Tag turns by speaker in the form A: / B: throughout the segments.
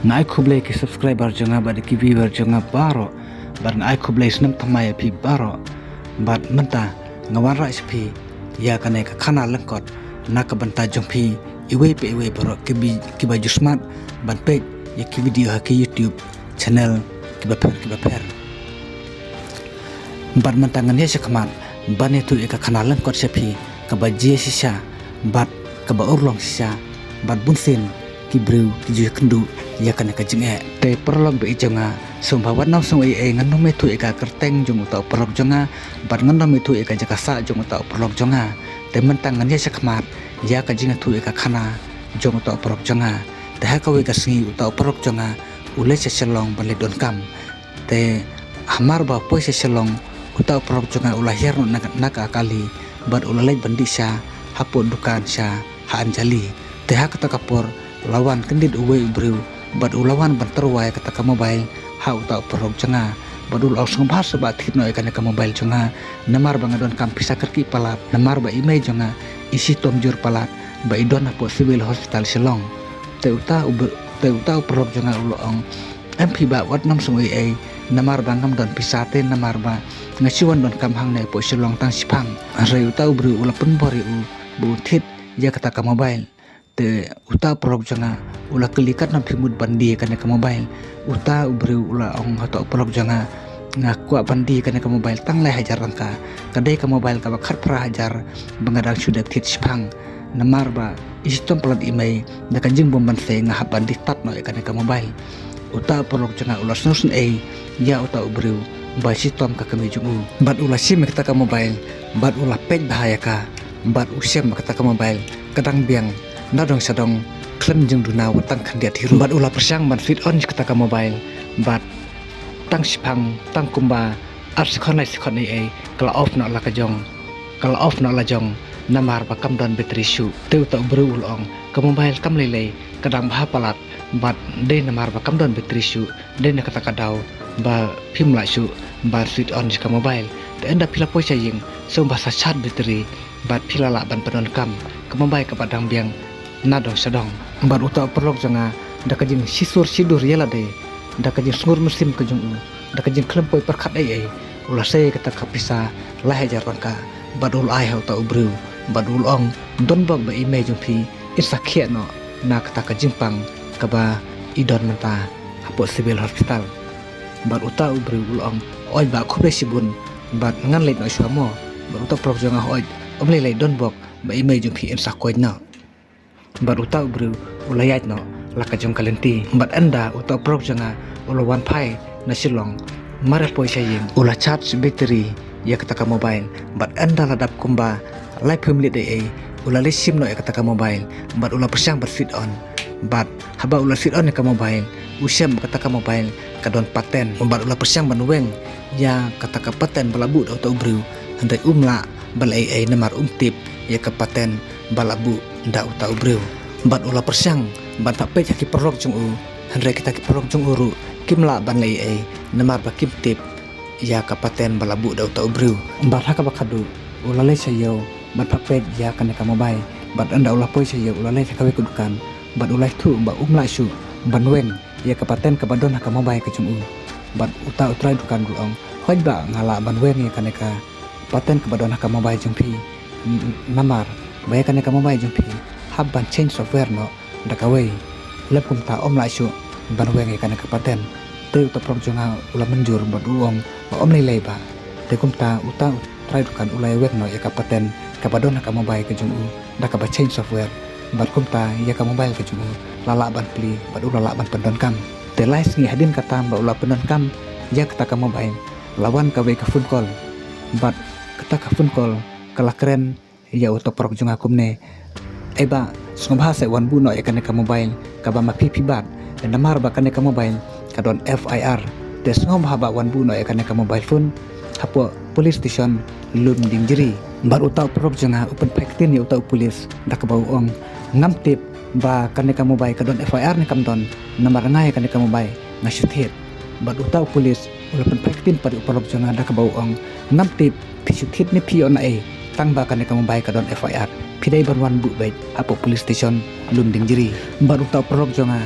A: na ai khuble ki subscriber jonga ba ki viewer jonga baro bar na ai khuble snam thamaya phi baro bat manta ngawan ra spi ya kane ka khana langkot na ka banta jong phi iwe pe iwe baro ki ba jusmat ban pe ya ki video ha ki YouTube channel ki ba per bat manta ngane se khaman bane tu e ka khana langkot se phi ka ba je sisa bat ka ba urlong sisa bat bunsin ki brew ki ju kendu ya kana ka jinge te perlog be jonga sumbawat nau sung e ngano me tu e ka kerteng jong uta perlog jonga bat ngano me tu e ka jaka sa jong uta perlog jonga te mentang ngane sakmat ya ka jinga tu e ka khana jong uta perlog jonga te ha ka we ka singi uta perlog jonga ule se selong bale don kam te hamar ba poi se selong uta perlog jonga ulah her no nak akali bat ulalai bandisa hapo dukan sha ha anjali te ha kata kapor lawan kendit uwe brew bat ulawan banterwai kata ka mobile ha uta perog janga badul ausong bahasa ba thit no ekane ka mobile janga namar bangadon kam pisa kerki palat namar ba email janga isi tomjur palat ba idon apo civil hospital Silong te uta perog janga ulong MP ba wat nam sungui ai namar bangam don pisate namar ba ngasiwan don kam hang ne po Silong tang sipang are uta brew ula pun bori u bu thit ya kata ka mobile te uta perog janga ula kelikat nam pimut bandi kana ka mobile uta ubrew ula ong hato perog janga ngaku bandi kana ka mobile tang lai hajar rangka kadai ka mobile ka bakhat pra hajar bangadang sudah tit sipang namar ba isitom pelat imai da kanjing bomban se ngahap bandi tat no kana ka mobile uta perog janga ula snusun ai ya uta ubrew ba sitom ka kami jungu bat ula sim ka mobile bat ula pej bahaya ka bat usem ka mobile kadang biang nadong sadong klem jeng duna watang kandiat hiru bat ula persang ban fit on kata ka mobile bat tang sipang tang kumba ar sikhon ai kala off na la jong namar ba kam don battery su teu ta bru ulong ka mobile kam lele kadang bah palat bat de namar ba kam don battery su de na kata kadau ba phim la su ba fit on ka mobile te enda pila poisa yeng so bahasa chat battery bat pila la ban penon kam ka mobile ka padang biang nadong sadong bar uta perlog janga da kajing sisur sidur yala de da kajing sungur musim kajung da kajing klempoi perkhat ai ulah saya kata kapisa lah hajar rangka badul ai uta ubru badul ong don bag ba ime jung phi isa khia no na kata kajing pang kaba idon menta hapo civil hospital bar uta ubru ulong oi ba khobe sibun bat ngan leit no suamo bar uta perlog janga oi omle lei don bok ba ime jung phi isa koi na bat uta ubru ulayat no laka jong kalenti bat anda uta prok janga ulawan pai na Silong mare poi saying ula charge battery ya kata ka mobile bat anda ladap kumba lai phumli de ai ula le sim no ya kata ka mobile bat ula persang bat fit on bat haba ula fit on ka mobile usem kata ka mobile kadon paten bat ula persang ban weng ya kata ka paten balabu uta ubru handai umla bal ai namar umtip ya ka paten balabu nda uta ubrew bat ula persang ban pape ki perlog jung u handre kita ki perlog jung uru kimla ban lai ai namar ba kim tip ya kapaten balabu da uta ubrew bat haka bakadu ula lai sayo bat pape ya kana ka mobile bat anda ula poi sayo ula lai ka we kudukan bat ula tu ba umla su ban wen ya kapaten ka badon ka mobile ka jung u bat uta utrai dukan gulong hoj ba ngala ban wen ya kana ka paten ka badon ka mobile jung phi namar ba ya kana ka mobile jung phi habban change software no dakawai lepum ta om la su ban weng kana ka paten te uta prog jonga ula menjur bat uong om lei ba te kum ta uta try dukan ulai wek no ya ka paten ka badon ka mobile ka jungu da ka ba change software bat kum ta ya ka mobile ka jungu lala ban pli bat ula la ban pendon kam te lais ngi hadin kata ba ula pendon kam ya kata ka mobile lawan ka we ka phone call bat kata ka phone call kala keren ya uta prog jonga kumne eba sungba se wan bu no ekane ka mobile ka ba mapi bat dan namar ba kane ka mobile ka don FIR des ngom haba wan bu no ekane ka mobile phone hapo police station lum dingjeri bar uta prog janga open factin ni uta police da ka ong ngam tip ba kane ka mobile ka don FIR ni kam don namar ngai kane ka mobile ngasuthet bar uta police open factin pari prog janga da ka ong ngam tip pisuthet ni pi on ai tang ba kane ka mobile ka don FIR pidai barwan bu baik apo police station lunding jeri baru tau perok jonga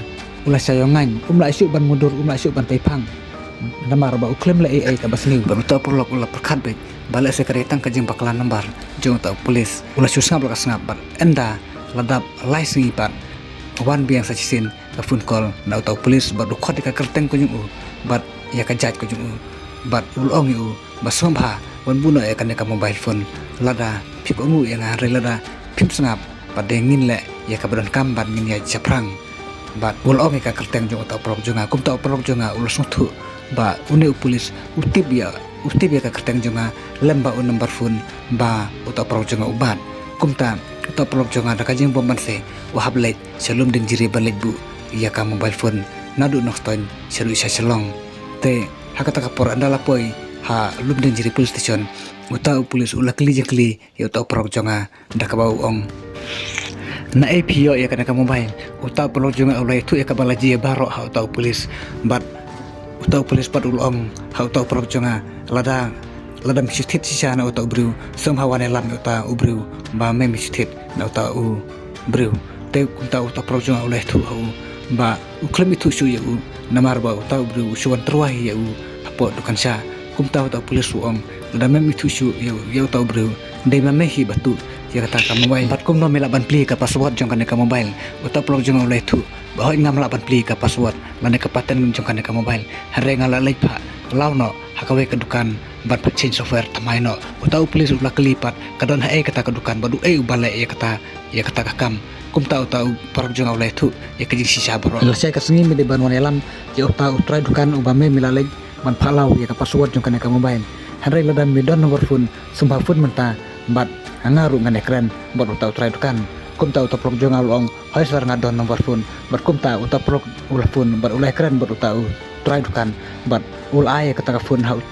A: ulah sayongan umla isu ban mundur umla isu ban paipang namar ba uklem la ai ka basniu baru ta perlok ulah perkat be bala sekretang ka jing bakalan nambar jong ta polis ulah susngap la kasngap bar enda ladap laisi par wan biang sa cisin ka phone call na ta polis ba dukhot ka kerteng ko jung bat ya ka jat ko jung bat ulong yu basomba wan buno ya kan ka mobile phone lada phikongu yang are lada phim sngap padengin le ya ka badan kamban min ya japrang bat ulong ka kerteng jong ta prok jonga kum ta prok jonga ulus mutu ba une polis utip ya ka kerteng jonga lemba un number phone ba uta prok jonga ubat kumta uta prok jonga da kajing bomban se wahab leit selum ding jiri balik bu ya ka mobile phone nadu nostoin seru isa selong te hakata ka por andala poi ha lum ding jiri police station uta polis ula kli jekli ya uta prok jonga da ka bau ong na APO ya kana ka mobile uta prok jonga ulai tu ya ka balaji ya baro ha uta polis bat utau polis pat ulong ha utau prok jonga lada misithit sisa na utau bru somehow ane lam uta ubru ba me misithit na uta u bru te kunta utau prok jonga uleh tu ha ba uklem itu su ya u namar ba utau bru suwan terwahi ya u apo dukan sa kumta utau polis uong lada me itu su ya utau bru dei ma mehi batu ya kata ka mobile bat kum no mela ban pli ka password jong ka mobile utau prok jonga uleh tu bahwa ngam la ban pli ka password lane ka paten jong ka mobile hare ngala lei pha launo hakawe ka dukan bat change software tamai no utau polis ula kelipat kadon hae kata ka dukan badu ubale ya kata ka kam kumta utau parok jong oleh tu ya ka jing sisa bro lasai ka sengi mede ban wanelam ya utau try dukan ubame milale ban phalau ya ka password jong ka mobile hare ladan midon nomor phone sumba phone menta bat hangaru ngane keren bat utau try dukan kumta uta prok jonga long hoy sar ngadon nomor phone bar kumta uta prok ulah phone bar ulai keren bar uta try dukan bar ulai kata ka phone hau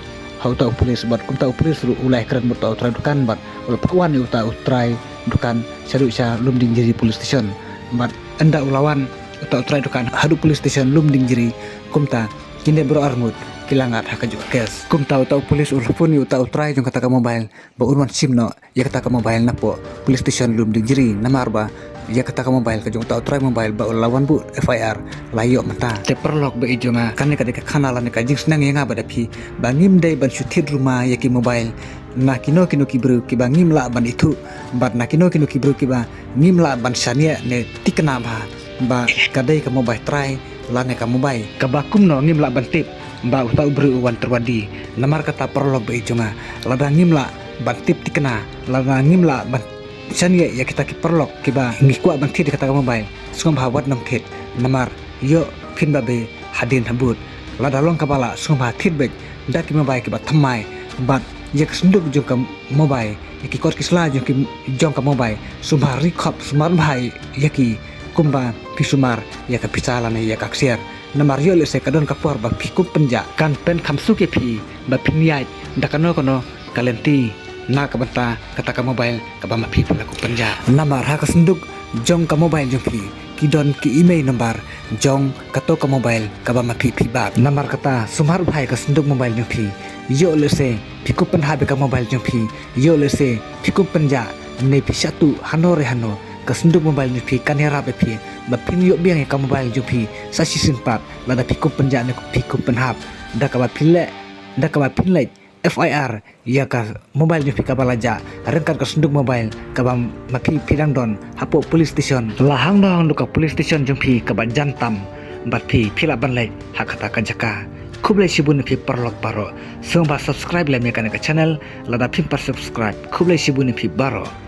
A: uta polis bar kumta polis ulai keren bar try dukan bar ul pakwan uta try dukan seru sa lumding jiri police station bar enda ulawan uta try dukan hadu police station lumding jiri kumta kinde bro armut kilangat hakajuk kes kumta uta polis ulah phone uta try jong kata ka mobile ba urman simno ya kata ka mobile na po police station lumding jiri namar ba ya kata ka mobile ka jong uta try mobile ba lawan bu FIR layo mata te perlok ba ijonga kan ka de kanalan ka jing senang yang abada pi bangim dai ban syutir rumah ya ki mobile na kino ki bro ki bangim la ban itu bat na kino ki bro ki ba ngim la ban sania ne tikna ba kadai ka mobile try lane ka mobile ka bakum no ngim la ban tip ba utau bru wan terwadi namar kata perlok be jonga lada ngimla ban tip tikena lada ngimla ban sania ya kita ki perlok kiba ngikwa ban ti kata mobile sungam hawat nam kit namar yo pin babe hadin habut lada long kabala sungam ha tit be dak mobile kiba thamai bat ya kesunduk jong ka mobile ki kot kisla jong ka mobile sumha rikhop sumar bhai yaki kumba pisumar ya ka pisala ne ya ka ksiar namar yo le se kadon kapor ba phikum penja kan pen khamsu ke phi ba phinyai dakano kono kalenti na ka banta kata ka mobile ka ba ma phi pula ku penja namar ha ka senduk jong ka mobile jong phi kidon ki email nambar jong kato ka mobile ka ba ma phi ba namar kata sumar bhai ka senduk mobile jong phi yo le se phikum pen ha be ka mobile jong phi yo le se phikum penja ne phi satu hanore hano kasenduk mobile ni phi kanera be phi ba pin yo biang ka mobile ju phi sa season part lada phikum penja ne phikum penhap da ka ba pinlai FIR ya ka mobile ju phi ka balaja rengkan kasenduk mobile ka ba ma phi phirang don hapo police station lahang dong ka police station ju phi ka ba jantam ba phi phila banlai hakata ka jaka kublai sibun phi perlok baro song ba subscribe la me ka channel lada phi par subscribe kublai sibun phi baro